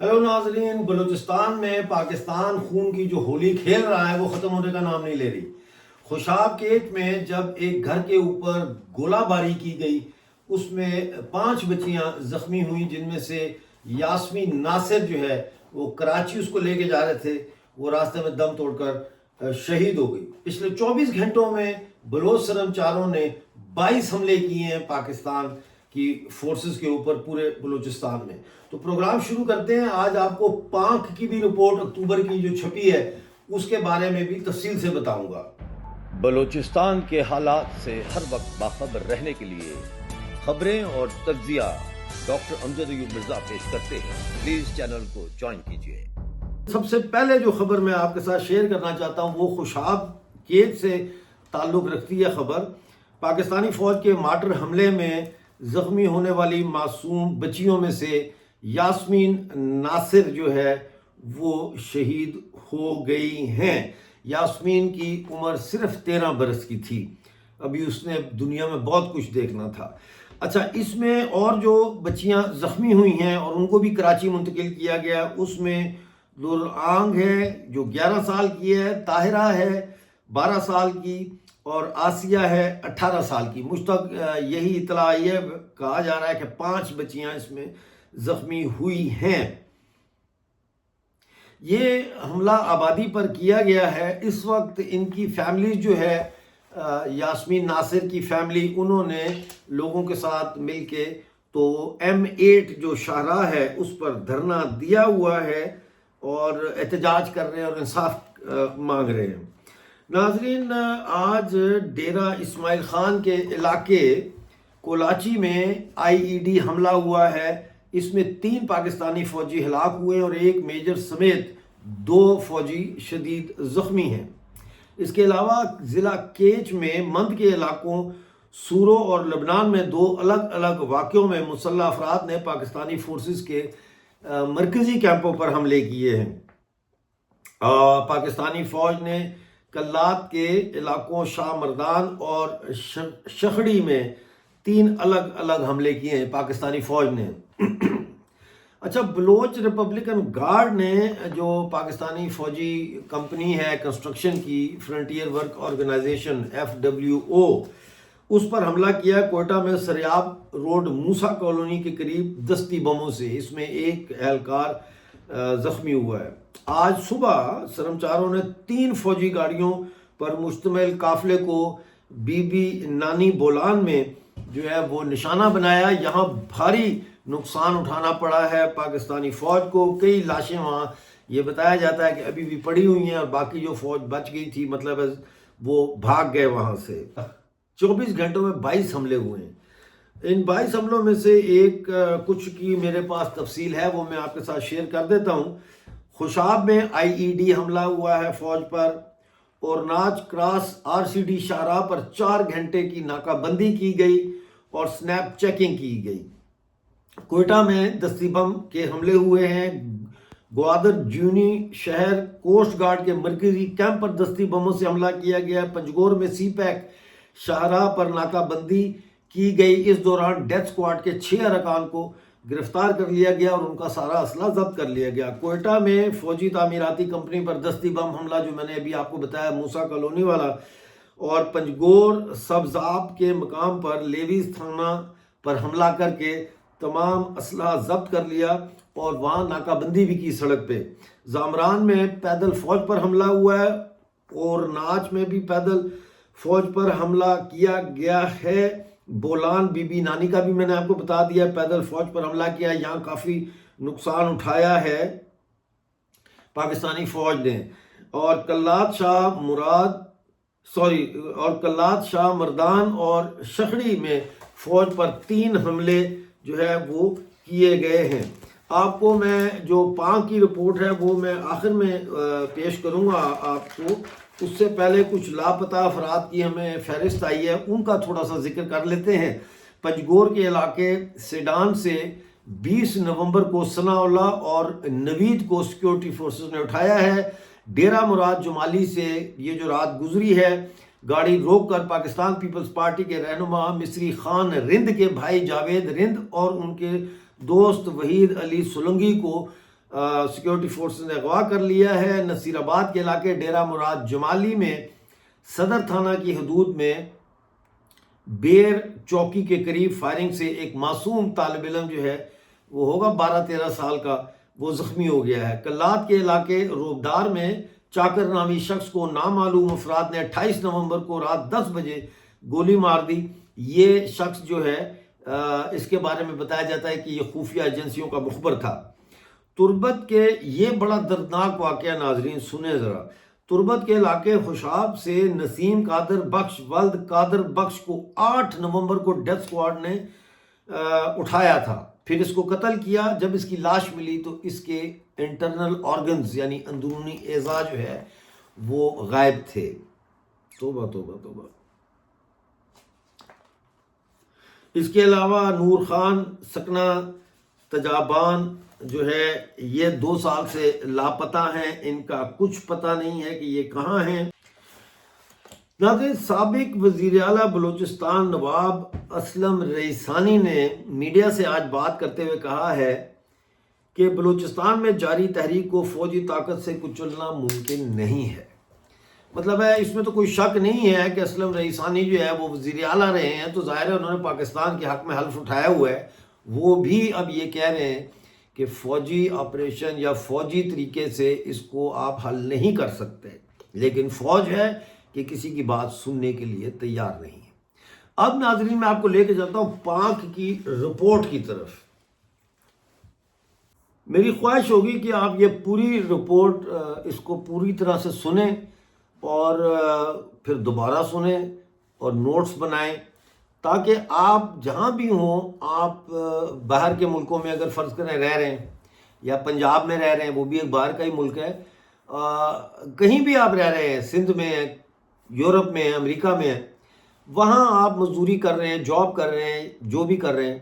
Hello ناظرین، بلوچستان میں پاکستان خون کی جو ہولی کھیل رہا ہے وہ ختم ہونے کا نام نہیں لے رہی۔ خوشاب کیٹ میں جب ایک گھر کے اوپر گولہ باری کی گئی، اس میں 5 بچیاں زخمی ہوئیں، جن میں سے یاسمین ناصر جو ہے وہ کراچی اس کو لے کے جا رہے تھے، وہ راستے میں دم توڑ کر شہید ہو گئی۔ پچھلے 24 گھنٹوں میں بلوچ سرمچاروں نے 22 حملے کیے ہیں پاکستان کی فورسز کے اوپر پورے بلوچستان میں۔ تو پروگرام شروع کرتے ہیں۔ آج آپ کو پانک کی بھی رپورٹ اکتوبر کی جو چھپی ہے اس کے بارے میں بھی تفصیل سے بتاؤں گا۔ بلوچستان کے حالات سے ہر وقت باخبر رہنے کے لیے خبریں اور تجزیہ ڈاکٹر امجد ایوب مرزا پیش کرتے ہیں۔ پلیز چینل کو جوائن کیجیے۔ سب سے پہلے جو خبر میں آپ کے ساتھ شیئر کرنا چاہتا ہوں وہ خوشاب کیٹ سے تعلق رکھتی ہے۔ خبر پاکستانی فوج کے مارٹر حملے میں زخمی ہونے والی معصوم بچیوں میں سے یاسمین ناصر جو ہے وہ شہید ہو گئی ہیں۔ یاسمین کی عمر صرف 13 برس کی تھی، ابھی اس نے دنیا میں بہت کچھ دیکھنا تھا۔ اچھا، اس میں اور جو بچیاں زخمی ہوئی ہیں اور ان کو بھی کراچی منتقل کیا گیا، اس میں نورآنگ ہے جو 11 سال کی ہے، طاہرہ ہے 12 سال کی، اور آسیہ ہے 18 سال کی۔ مشتق یہی اطلاع آئی ہے، کہا جا رہا ہے کہ 5 بچیاں اس میں زخمی ہوئی ہیں۔ یہ حملہ آبادی پر کیا گیا ہے۔ اس وقت ان کی فیملی جو ہے، یاسمین ناصر کی فیملی، انہوں نے لوگوں کے ساتھ مل کے تو M8 جو شاہراہ ہے اس پر دھرنا دیا ہوا ہے اور احتجاج کر رہے ہیں اور انصاف مانگ رہے ہیں۔ ناظرین، آج ڈیرہ اسماعیل خان کے علاقے کولاچی میں IED حملہ ہوا ہے۔ اس میں 3 پاکستانی فوجی ہلاک ہوئے اور 1 میجر سمیت 2 فوجی شدید زخمی ہیں۔ اس کے علاوہ ضلع کیچ میں مند کے علاقوں سورو اور لبنان میں 2 الگ الگ واقعوں میں مسلح افراد نے پاکستانی فورسز کے مرکزی کیمپوں پر حملے کیے ہیں۔ پاکستانی فوج نے کلات کے علاقوں شاہ مردان اور شخڑی میں 3 الگ الگ حملے کیے ہیں پاکستانی فوج نے۔ اچھا، بلوچ ریپبلکن گارڈ نے جو پاکستانی فوجی کمپنی ہے کنسٹرکشن کی، فرنٹیئر ورک آرگنائزیشن FWO، اس پر حملہ کیا کوئٹہ میں سریاب روڈ موسیٰ کالونی کے قریب دستی بموں سے۔ اس میں 1 اہلکار زخمی ہوا ہے۔ آج صبح سرمچاروں نے 3 فوجی گاڑیوں پر مشتمل قافلے کو بی بی نانی بولان میں جو ہے وہ نشانہ بنایا۔ یہاں بھاری نقصان اٹھانا پڑا ہے پاکستانی فوج کو۔ کئی لاشیں وہاں یہ بتایا جاتا ہے کہ ابھی بھی پڑی ہوئی ہیں، اور باقی جو فوج بچ گئی تھی مطلب وہ بھاگ گئے وہاں سے۔ 24 گھنٹوں میں 22 حملے ہوئے ہیں۔ ان 22 حملوں میں سے کچھ کی میرے پاس تفصیل ہے، وہ میں آپ کے ساتھ شیئر کر دیتا ہوں۔ خوشاب میں IED حملہ ہوا ہے فوج پر، اور ناچ کراس RCD شاہراہ پر 4 گھنٹے کی ناکہ بندی کی گئی اور سنیپ چیکنگ کی گئی۔ کوئٹہ میں دستی بم کے حملے ہوئے ہیں۔ گوادر جونی شہر کوسٹ گارڈ کے مرکزی کیمپ پر دستی بموں سے حملہ کیا گیا۔ پنجگور میں سی پیک شاہراہ پر ناکہ بندی کی گئی۔ اس دوران ڈیتھ سکواڈ کے 6 ارکان کو گرفتار کر لیا گیا اور ان کا سارا اسلحہ ضبط کر لیا گیا۔ کوئٹہ میں فوجی تعمیراتی کمپنی پر دستی بم حملہ جو میں نے ابھی آپ کو بتایا موسیٰ کالونی والا، اور پنجگور سبزاب کے مقام پر لیویز تھانہ پر حملہ کر کے تمام اسلحہ ضبط کر لیا اور وہاں ناکہ بندی بھی کی سڑک پہ۔ زامران میں پیدل فوج پر حملہ ہوا ہے، اور ناچ میں بھی پیدل فوج پر حملہ کیا گیا ہے۔ بولان بی بی نانی کا بھی میں نے آپ کو بتا دیا، پیدل فوج پر حملہ کیا، یہاں کافی نقصان اٹھایا ہے پاکستانی فوج نے۔ اور کلات شاہ مردان اور شخڑی میں فوج پر 3 حملے جو ہے وہ کیے گئے ہیں۔ آپ کو میں جو پانک کی رپورٹ ہے وہ میں آخر میں پیش کروں گا آپ کو۔ اس سے پہلے کچھ لاپتہ افراد کی ہمیں فہرست آئی ہے، ان کا تھوڑا سا ذکر کر لیتے ہیں۔ پنجگور کے علاقے سیڈان سے 20 نومبر کو ثناء اللہ اور نوید کو سیکیورٹی فورسز نے اٹھایا ہے۔ ڈیرہ مراد جمالی سے یہ جو رات گزری ہے، گاڑی روک کر پاکستان پیپلز پارٹی کے رہنما مصری خان رند کے بھائی جاوید رند اور ان کے دوست وحید علی سولنگی کو سیکیورٹی فورسز نے اغوا کر لیا ہے۔ نصیر آباد کے علاقے ڈیرہ مراد جمالی میں صدر تھانہ کی حدود میں بیر چوکی کے قریب فائرنگ سے ایک معصوم طالب علم جو ہے وہ ہوگا 12-13 سال کا، وہ زخمی ہو گیا ہے۔ کلات کے علاقے روبدار میں چاکر نامی شخص کو نامعلوم افراد نے 28 نومبر کو رات 10 بجے گولی مار دی۔ یہ شخص جو ہے اس کے بارے میں بتایا جاتا ہے کہ یہ خفیہ ایجنسیوں کا مخبر تھا۔ تربت کے یہ بڑا دردناک واقعہ ناظرین سنیں ذرا۔ تربت کے علاقے خوشاب سے نسیم قادر بخش ولد قادر بخش کو 8 نومبر کو ڈیتھ سکواڈ نے اٹھایا تھا، پھر اس کو قتل کیا۔ جب اس کی لاش ملی تو اس کے انٹرنل آرگنز یعنی اندرونی اعضاء جو ہے وہ غائب تھے۔ توبہ توبہ توبہ۔ اس کے علاوہ نور خان سکنہ تجابان جو ہے یہ 2 سال سے لاپتہ ہیں، ان کا کچھ پتہ نہیں ہے کہ یہ کہاں ہیں۔ ناظرین، سابق وزیر اعلیٰ بلوچستان نواب اسلم رئیسانی نے میڈیا سے آج بات کرتے ہوئے کہا ہے کہ بلوچستان میں جاری تحریک کو فوجی طاقت سے کچلنا ممکن نہیں ہے۔ مطلب ہے اس میں تو کوئی شک نہیں ہے کہ اسلم رئیسانی جو ہے وہ وزیر اعلیٰ رہے ہیں، تو ظاہر ہے انہوں نے پاکستان کے حق میں حلف اٹھایا ہوا ہے۔ وہ بھی اب یہ کہہ رہے ہیں کہ فوجی آپریشن یا فوجی طریقے سے اس کو آپ حل نہیں کر سکتے، لیکن فوج ہے کہ کسی کی بات سننے کے لیے تیار نہیں ہے۔ اب ناظرین میں آپ کو لے کے چلتا ہوں پاک کی رپورٹ کی طرف۔ میری خواہش ہوگی کہ آپ یہ پوری رپورٹ اس کو پوری طرح سے سنیں اور پھر دوبارہ سنیں اور نوٹس بنائیں، تاکہ آپ جہاں بھی ہوں، آپ باہر کے ملکوں میں اگر فرض کریں رہ رہے ہیں یا پنجاب میں رہ رہے ہیں، وہ بھی ایک باہر کا ہی ملک ہے، کہیں بھی آپ رہ رہے ہیں، سندھ میں ہیں، یورپ میں ہیں، امریکہ میں ہیں، وہاں آپ مزدوری کر رہے ہیں، جاب کر رہے ہیں، جو بھی کر رہے ہیں،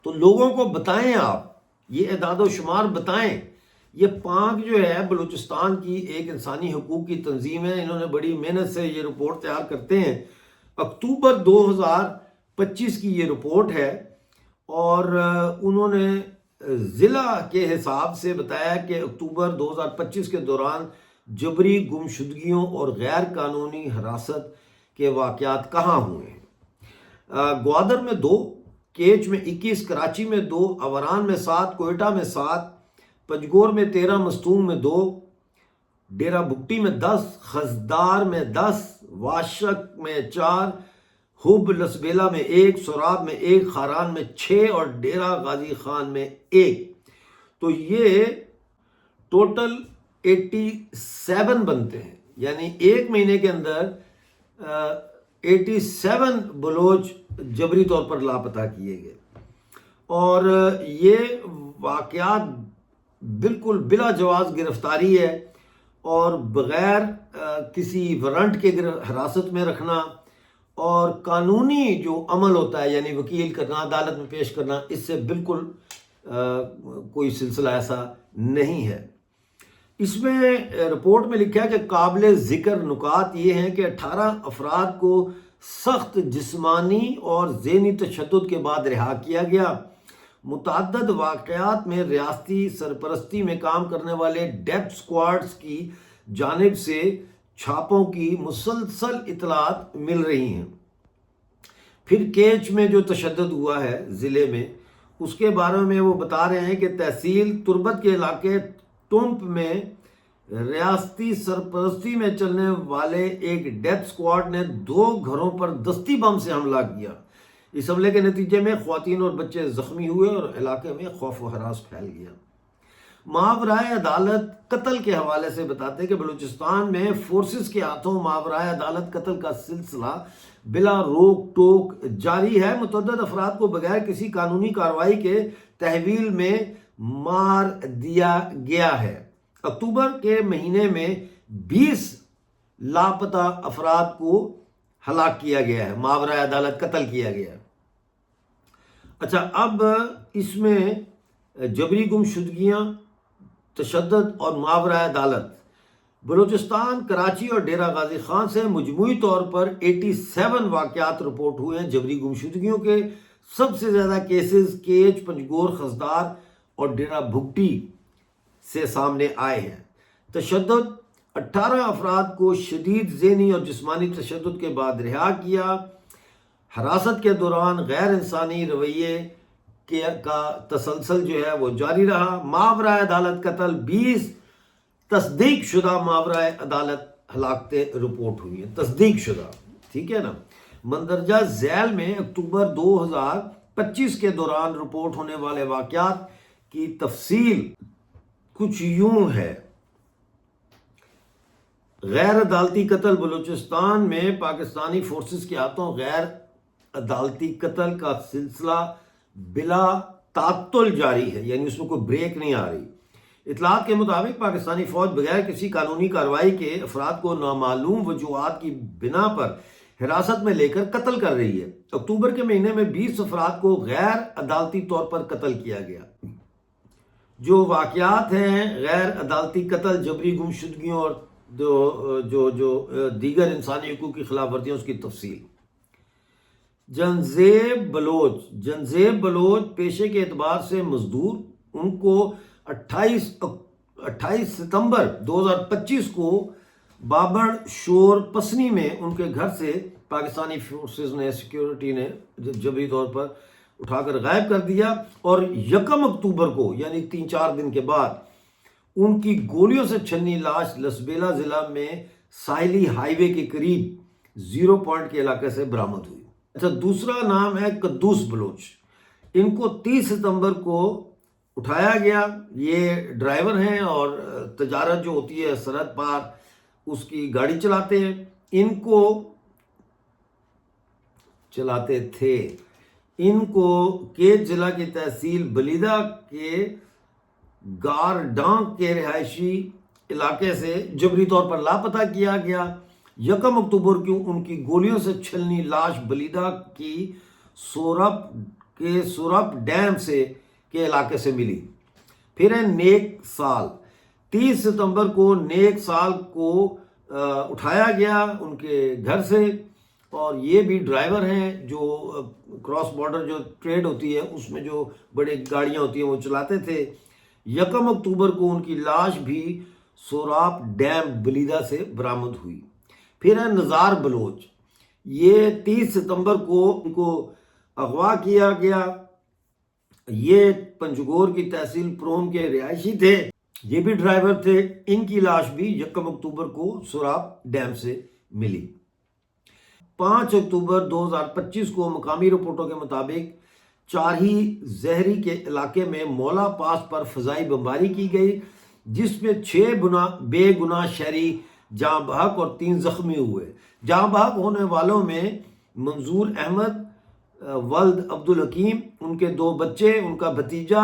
تو لوگوں کو بتائیں، آپ یہ اعداد و شمار بتائیں۔ یہ پاک جو ہے بلوچستان کی ایک انسانی حقوق کی تنظیم ہے، انہوں نے بڑی محنت سے یہ رپورٹ تیار کرتے ہیں۔ اکتوبر 2025 کی یہ رپورٹ ہے اور انہوں نے ضلع کے حساب سے بتایا کہ اکتوبر 2025 کے دوران جبری گمشدگیوں اور غیر قانونی حراست کے واقعات کہاں ہوئے ہیں۔ گوادر میں 2، کیچ میں 21، کراچی میں 2، اوران میں 7، کوئٹہ میں 7، پنجگور میں 13، مستونگ میں 2، ڈیرہ بگٹی میں 10، خزدار میں 10، واشک میں 4، حب لسبیلا میں 1، سوراب میں 1، خاران میں 6 اور ڈیرہ غازی خان میں 1۔ تو یہ ٹوٹل 87 بنتے ہیں، یعنی ایک مہینے کے اندر 87 بلوچ جبری طور پر لاپتہ کیے گئے، اور یہ واقعات بالکل بلا جواز گرفتاری ہے اور بغیر کسی وارنٹ کے حراست میں رکھنا اور قانونی جو عمل ہوتا ہے یعنی وکیل کرنا، عدالت میں پیش کرنا، اس سے بالکل کوئی سلسلہ ایسا نہیں ہے۔ اس میں رپورٹ میں لکھا ہے کہ قابل ذکر نکات یہ ہیں کہ 18 افراد کو سخت جسمانی اور ذہنی تشدد کے بعد رہا کیا گیا۔ متعدد واقعات میں ریاستی سرپرستی میں کام کرنے والے ڈیتھ سکواڈز کی جانب سے چھاپوں کی مسلسل اطلاعات مل رہی ہیں۔ پھر کیچ میں جو تشدد ہوا ہے ضلع میں، اس کے بارے میں وہ بتا رہے ہیں کہ تحصیل تربت کے علاقے ٹمپ میں ریاستی سرپرستی میں چلنے والے ایک ڈیتھ سکواڈ نے 2 گھروں پر دستی بم سے حملہ کیا۔ اس حملے کے نتیجے میں خواتین اور بچے زخمی ہوئے اور علاقے میں خوف و ہراس پھیل گیا۔ ماورائے عدالت قتل کے حوالے سے بتاتے ہیں کہ بلوچستان میں فورسز کے ہاتھوں ماورائے عدالت قتل کا سلسلہ بلا روک ٹوک جاری ہے۔ متعدد افراد کو بغیر کسی قانونی کارروائی کے تحویل میں مار دیا گیا ہے۔ اکتوبر کے مہینے میں 20 لاپتہ افراد کو ہلاک کیا گیا ہے، ماورائے عدالت قتل کیا گیا ہے۔ اچھا، اب اس میں جبری گمشدگیاں، تشدد اور ماورائے عدالت، بلوچستان، کراچی اور ڈیرہ غازی خان سے مجموعی طور پر 87 واقعات رپورٹ ہوئے ہیں جبری گمشدگیوں کے۔ سب سے زیادہ کیسز کیچ، پنجگور، خزدار اور ڈیرہ بھگٹی سے سامنے آئے ہیں۔ تشدد: 18 افراد کو شدید ذہنی اور جسمانی تشدد کے بعد رہا کیا۔ حراست کے دوران غیر انسانی رویے کا تسلسل جو ہے وہ جاری رہا۔ ماورائے عدالت قتل: 20 تصدیق شدہ ماورائے عدالت ہلاکتیں رپورٹ ہوئی ہیں، تصدیق شدہ، ٹھیک ہے نا۔ مندرجہ ذیل میں اکتوبر 2025 کے دوران رپورٹ ہونے والے واقعات کی تفصیل کچھ یوں ہے۔ غیر عدالتی قتل: بلوچستان میں پاکستانی فورسز کے ہاتھوں غیر عدالتی قتل کا سلسلہ بلا تعطل جاری ہے، یعنی اس میں کوئی بریک نہیں آ رہی۔ اطلاعات کے مطابق پاکستانی فوج بغیر کسی قانونی کارروائی کے افراد کو نامعلوم وجوہات کی بنا پر حراست میں لے کر قتل کر رہی ہے۔ اکتوبر کے مہینے میں 20 افراد کو غیر عدالتی طور پر قتل کیا گیا۔ جو واقعات ہیں غیر عدالتی قتل، جبری گمشدگیوں اور جو دیگر انسانی حقوق کی خلاف ورزیاں، اس کی تفصیل۔ جنزیب بلوچ پیشے کے اعتبار سے مزدور، ان کو 28 ستمبر 2025 کو بابڑ شور پسنی میں ان کے گھر سے پاکستانی فورسز نے، سیکیورٹی نے جبری طور پر اٹھا کر غائب کر دیا، اور 1 اکتوبر کو یعنی 3-4 دن کے بعد ان کی گولیوں سے چھنی لاش لسبیلا ضلع میں ساحلی ہائی وے کے قریب 0 پوائنٹ کے علاقے سے برآمد ہوئی۔ اچھا، دوسرا نام ہے قدوس بلوچ۔ ان کو 30 ستمبر کو اٹھایا گیا۔ یہ ڈرائیور ہیں اور تجارت جو ہوتی ہے سرحد پار اس کی گاڑی چلاتے ہیں، ان کو چلاتے تھے۔ ان کو کیچ ضلع کی تحصیل بلیدہ کے گار ڈانگ کے رہائشی علاقے سے جبری طور پر لاپتہ کیا گیا۔ 1 اکتوبر کو ان کی گولیوں سے چھلنی لاش بلیدہ کی سورپ ڈیم کے علاقے سے ملی۔ پھر ہے نیک سال۔ 30 ستمبر کو نیک سال کو اٹھایا گیا ان کے گھر سے، اور یہ بھی ڈرائیور ہیں جو کراس بارڈر جو ٹریڈ ہوتی ہے اس میں جو بڑے گاڑیاں ہوتی ہیں وہ چلاتے تھے۔ 1 اکتوبر کو ان کی لاش بھی سوراپ ڈیم بلیدہ سے برآمد ہوئی۔ پھر ہے نزار بلوچ۔ یہ 30 ستمبر کو ان کو اغوا کیا گیا۔ یہ پنجگور کی تحصیل پروم کے رہائشی تھے، یہ بھی ڈرائیور تھے۔ ان کی لاش بھی 1 اکتوبر کو سوراپ ڈیم سے ملی۔ 5 اکتوبر 2025 کو مقامی رپورٹوں کے مطابق چارہی زہری کے علاقے میں مولا پاس پر فضائی بمباری کی گئی، جس میں 6 بے گناہ شہری جاں بحق اور 3 زخمی ہوئے۔ جاں بحق ہونے والوں میں منظور احمد ولد عبدالحکیم، ان کے 2 بچے، ان کا بھتیجا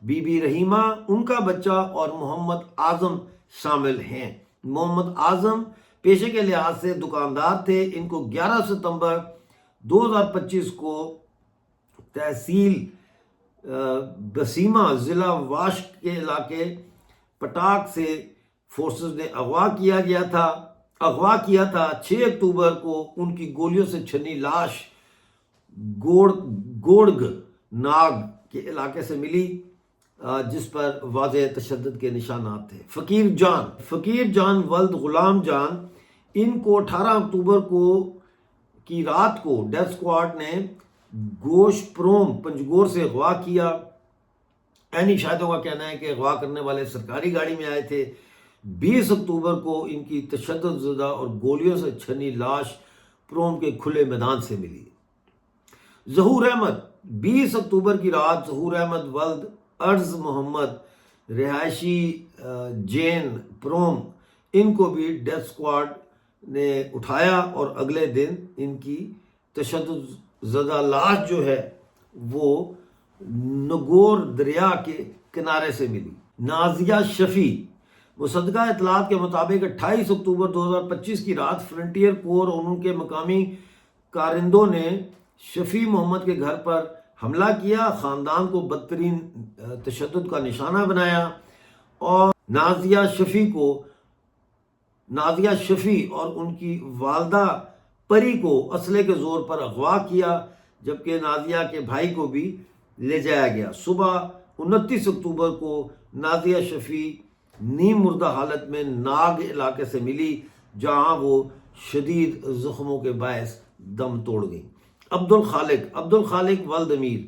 بی بی رحیمہ، ان کا بچہ، اور محمد اعظم شامل ہیں۔ محمد اعظم پیشے کے لحاظ سے دکاندار تھے۔ ان کو 11 ستمبر 2025 کو تحصیل بسیمہ ضلع واشق کے علاقے پٹاک سے فورسز نے اغوا کیا تھا۔ 6 اکتوبر کو ان کی گولیوں سے چھنی لاش گوڑگ ناگ کے علاقے سے ملی، جس پر واضح تشدد کے نشانات تھے۔ فقیر جان ولد غلام جان، ان کو 18 اکتوبر کی رات کو ڈیتھ سکواڈ نے گوشت پروم پنجگور سے اغوا کیا۔ عینی شاہدوں کا کہنا ہے کہ اغوا کرنے والے سرکاری گاڑی میں آئے تھے۔ 20 اکتوبر کو ان کی تشدد زدہ اور گولیوں سے چھنی لاش پروم کے کھلے میدان سے ملی۔ ظہور احمد، 20 اکتوبر کی رات ظہور احمد ولد ارز محمد، رہائشی جین پروم، ان کو بھی ڈیتھ سکواڈ نے اٹھایا، اور اگلے دن ان کی تشدد زدہ لاش جو ہے وہ نگور دریا کے کنارے سے ملی۔ نازیہ شفیع، مصدقہ اطلاعات کے مطابق 28 اکتوبر 2025 کی رات فرنٹیئر کور اور ان کے مقامی کارندوں نے شفیع محمد کے گھر پر حملہ کیا، خاندان کو بدترین تشدد کا نشانہ بنایا، اور نازیہ شفیع اور ان کی والدہ پری کو اسلحے کے زور پر اغوا کیا، جبکہ نازیہ کے بھائی کو بھی لے جایا گیا۔ صبح 29 اکتوبر کو نازیہ شفیع نیم مردہ حالت میں ناگ علاقے سے ملی، جہاں وہ شدید زخموں کے باعث دم توڑ گئی۔ عبد الخالق ولد امیر،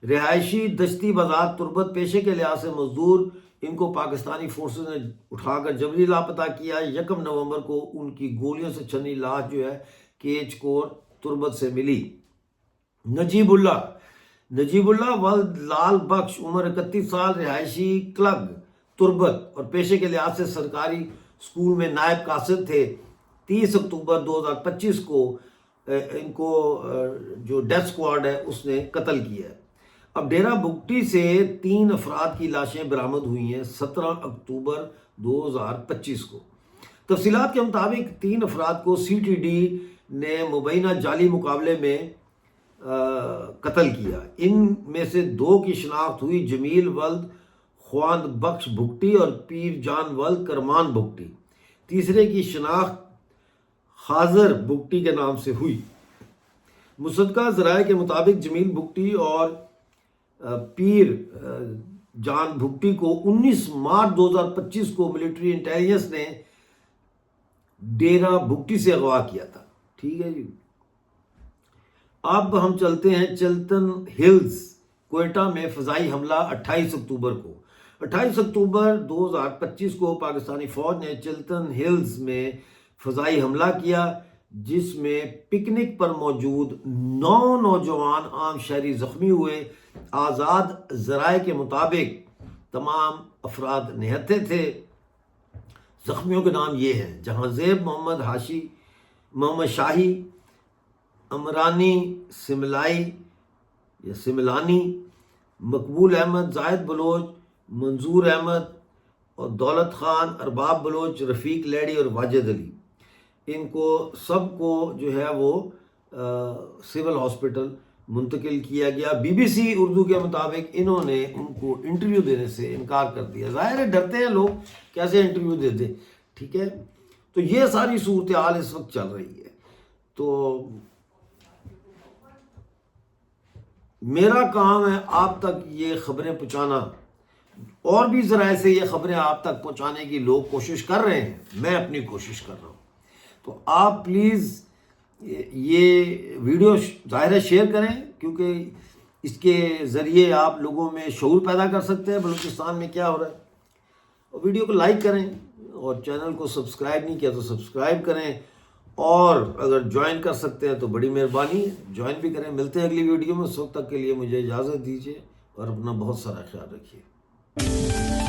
رہائشی دشتی بازار تربت، پیشے کے لحاظ سے مزدور، ان کو پاکستانی فورسز نے اٹھا کر جبری لاپتہ کیا۔ 1 نومبر کو ان کی گولیوں سے چھنی لاش جو ہے کیچ کور تربت سے ملی۔ نجیب اللہ ولد لال بخش، عمر 31 سال، رہائشی کلگ تربت اور پیشے کے لحاظ سے سرکاری اسکول میں نائب قاصد تھے۔ 30 اکتوبر 2025 کو ان کو جو ڈیتھ سکواڈ ہے اس نے قتل کیا ہے۔ اب ڈیرہ بگٹی سے 3 افراد کی لاشیں برآمد ہوئی ہیں 17 اکتوبر 2025 کو۔ تفصیلات کے مطابق 3 افراد کو سی ٹی ڈی نے مبینہ جعلی مقابلے میں قتل کیا۔ ان میں سے 2 کی شناخت ہوئی، جمیل ولد خواند بخش بھگٹی اور پیر جان ولد کرمان بھگٹی۔ تیسرے کی شناخت خاضر بھگٹی کے نام سے ہوئی۔ مصدقہ ذرائع کے مطابق جمیل بھگٹی اور پیر جان بھگٹی کو 19 مارچ 2025 کو ملٹری انٹیلیجنس نے ڈیرہ بگٹی سے اغوا کیا تھا۔ ٹھیک ہے جی۔ اب ہم چلتے ہیں چلتن ہلز، کوئٹہ میں فضائی حملہ 28 اکتوبر کو۔ 28 اکتوبر 2025 کو پاکستانی فوج نے چلتن ہلز میں فضائی حملہ کیا، جس میں پکنک پر موجود 9 نوجوان عام شہری زخمی ہوئے۔ آزاد ذرائع کے مطابق تمام افراد نہتے تھے۔ زخمیوں کے نام یہ ہیں: جہاں زیب محمد شاہی، عمرانی سملانی، مقبول احمد، زاہد بلوچ، منظور احمد اور دولت خان، ارباب بلوچ، رفیق لیڈی اور واجد علی۔ ان کو سب کو جو ہے وہ سول ہاسپٹل منتقل کیا گیا۔ بی بی سی اردو کے مطابق انہوں نے ان کو انٹرویو دینے سے انکار کر دیا۔ ظاہر ہے ڈرتے ہیں لوگ، کیسے انٹرویو دیتے۔ ٹھیک ہے، تو یہ ساری صورتحال اس وقت چل رہی ہے۔ تو میرا کام ہے آپ تک یہ خبریں پہنچانا، اور بھی ذرائع سے یہ خبریں آپ تک پہنچانے کی لوگ کوشش کر رہے ہیں، میں اپنی کوشش کر رہا ہوں۔ تو آپ پلیز یہ ویڈیو ظاہر ہے شیئر کریں، کیونکہ اس کے ذریعے آپ لوگوں میں شعور پیدا کر سکتے ہیں بلوچستان میں کیا ہو رہا ہے۔ اور ویڈیو کو لائک کریں، اور چینل کو سبسکرائب نہیں کیا تو سبسکرائب کریں، اور اگر جوائن کر سکتے ہیں تو بڑی مہربانی ہے، جوائن بھی کریں۔ ملتے ہیں اگلی ویڈیو میں، اس وقت تک کے لیے مجھے اجازت دیجیے اور اپنا بہت سارا خیال رکھیے۔